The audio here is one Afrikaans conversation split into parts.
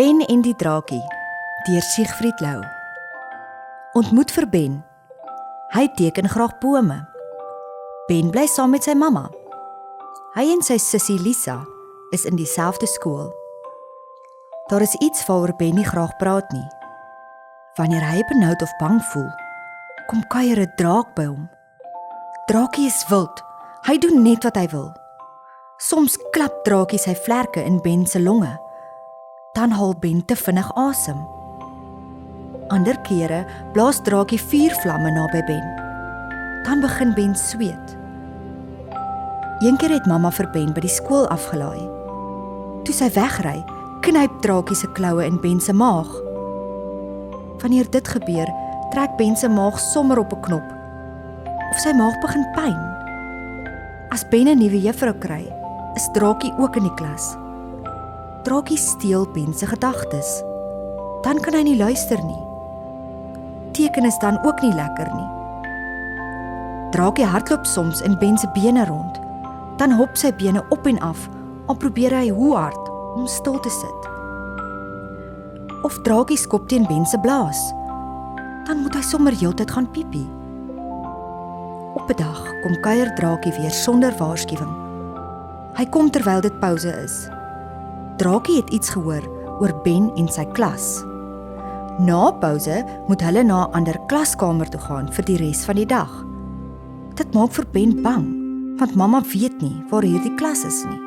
Ben en die draakie deur Siegfried Lou. Ontmoet vir Ben. Hy teken graag bome. Ben bly saam met sy mamma. Hy en sy sussie Lisa is in dieselfde skool. Daar is iets waaroor Ben nie graag praat nie. Wanneer hy benoud of bang voel, kom kuier 'n draak by hom. Draakie is wild. Hy doen net wat hy wil. Soms klap draakie sy vlerke in Ben se longe. Dan haal Ben te vinnig asem. Ander kere blaas draakie vuurvlamme naby Ben. Dan begin Ben sweet. Eendag het mamma vir Ben by die skool afgelaai. Toe sy wegry, knyp draakie se kloue in Ben se maag. Wanneer dit gebeur, trek Ben se maag sommer op 'n knop. Of sy maag begin pyn. As Ben 'n nuwe juffrou kry, is draakie ook in die klas. Draakie steel Ben se gedagtes. Dan kan hy nie luister nie. Teken is dan ook nie lekker nie. Draakie hardloop soms in Ben se bene rond. Dan hop sy bene op en af, al probeer hy hoe hard om stil te sit. Of draakie skop teen Ben se blaas. Dan moet hy sommer heeltyd gaan piepie. Op 'n dag kom kuier draakie weer sonder waarskuwing. Hy kom terwyl dit pouse is. Draakie het iets gehoor oor Ben en sy klas. Na pouse moet hulle na 'n ander klaskamer toe gaan vir die res van die dag. Dit maak vir Ben bang, want mamma weet nie waar hierdie klas is nie.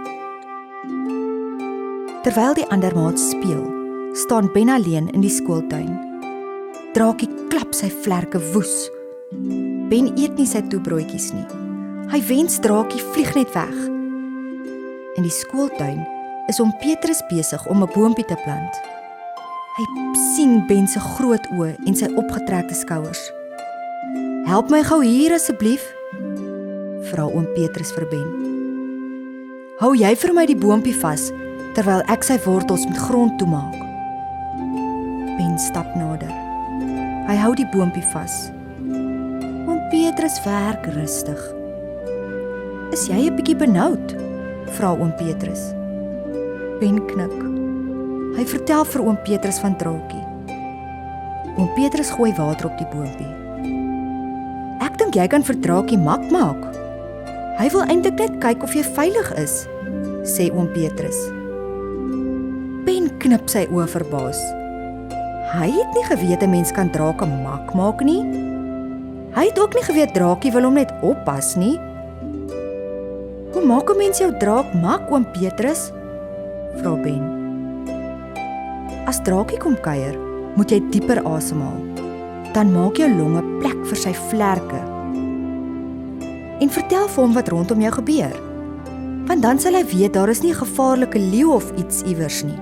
Terwyl die ander maats speel, staan Ben alleen in die skooltuin. Draakie klap sy vlerke woes. Ben eet nie sy toebroodjies nie. Hy wens draakie vlieg net weg. In die skooltuin is oom Petrus besig om 'n boompie te plant. Hy sien Ben se groot oë en sy opgetrekte skouers. "Help my gou hier asseblief," vra oom Petrus vir Ben. "Hou jy vir my die boompie vas terwyl ek sy wortels met grond toemaak." Ben stap nader. Hy hou die boompie vas. Oom Petrus werk rustig. "Is jy 'n bietjie benoud?" vra oom Petrus. Ben knik. Hy vertel vir oom Petrus van draakie. Oom Petrus gooi water op die boompie. "Ek dink jy kan vir draakie mak maak. Hy wil eintlik net kyk of jy veilig is," sê oom Petrus. Ben knip sy oë verbaas. Hy het nie geweet 'n mens kan drake mak maak nie. Hy het ook nie geweet draakie wil hom net oppas nie. "Hoe maak 'n mens jou draak mak, oom Petrus?" vra Ben. "As draakie kom kuier, moet jy dieper asemhaal. Dan maak jou longe plek vir sy vlerke. En vertel vir hom wat rondom jou gebeur, want dan sal hy weet daar is nie 'n gevaarlike leeu of iets iewers nie."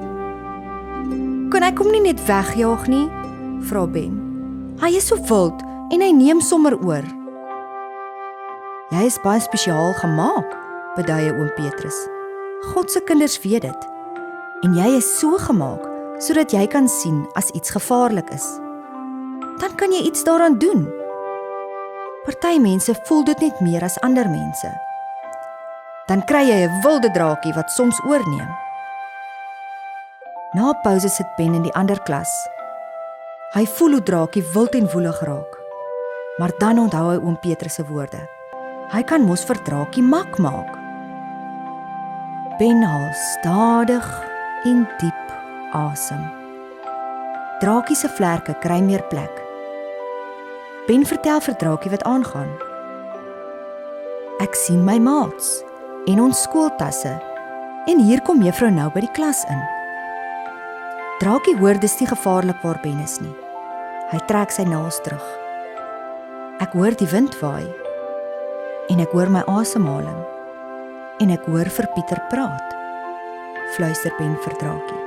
"Kan ek hom nie net wegjaag nie?" vra Ben. "Hy is so wild en hy neem sommer oor." "Jy is baie spesiaal gemaak," beduie oom Petrus. "God se kinders weet dit. En jy is so gemaak sodat jy kan sien as iets gevaarlik is. Dan kan jy iets daaraan doen. Party mense voel dit net meer as ander mense. Dan kry jy 'n wilde draakie wat soms oorneem." Na pouse sit Ben in die ander klas. Hy voel hoe draakie wild en woelig raak. Maar dan onthou hy oom Petrus se woorde. Hy kan mos vir draakie mak maak. Ben haal stadig en diep asem. Draakie se vlerke kry meer plek. Ben vertel vir draakie wat aangaan. "Ek sien my maats en ons skooltasse en hier kom juffrou nou by die klas in." Draakie hoor dis nie gevaarlik waar Ben is nie. Hy trek sy naels terug. "Ek hoor die wind waai en ek hoor my asemhaling en ek hoor vir Pieter praat," fluister Ben vir draakie.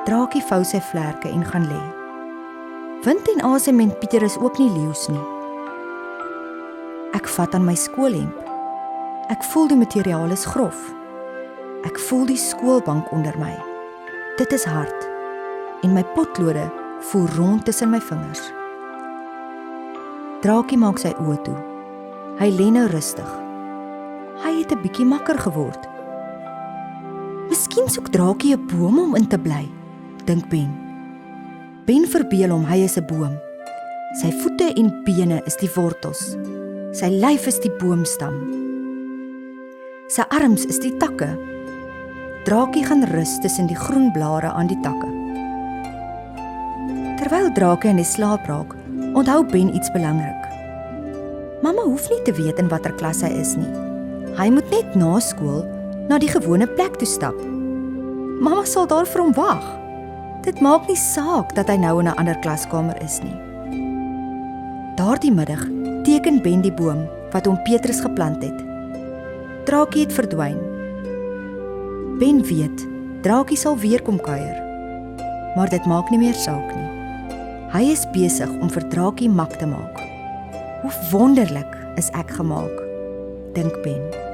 Draakie vou sy vlerke en gaan lê. Wind en asem en Pieter is ook nie leeu's nie. "Ek vat aan my skoolhemp. Ek voel die materiaal is grof. Ek voel die skoolbank onder my. Dit is hard en my potlode voel rond tussen my vingers." Draakie maak sy oë toe. Hy lê nou rustig. Hy het 'n bietjie makker geword. "Miskien soek draakie 'n boom om in te bly," dink Ben. Ben verbeel hom hy is 'n boom. Sy voete en bene is die wortels. Sy lyf is die boomstam. Sy arms is die takke. Draakie gaan rus tussen die groen blare aan die takke. Terwyl Draakie in die slaap raak, onthou Ben iets belangrik. Mamma hoef nie te weet in watter klas hy is nie. Hy moet net na skool na die gewone plek toe stap. Mamma sal daar vir hom wag. Dit maak nie saak dat hy nou in 'n ander klaskamer is nie. Daardie middag teken Ben die boom wat hom Petrus geplant het. Draakie het verdwyn. Ben weet, Draakie sal weer kom kuier. Maar dit maak nie meer saak nie. Hy is besig om vir Draakie mak te maak. Hoe wonderlik is ek gemaak, dink Ben.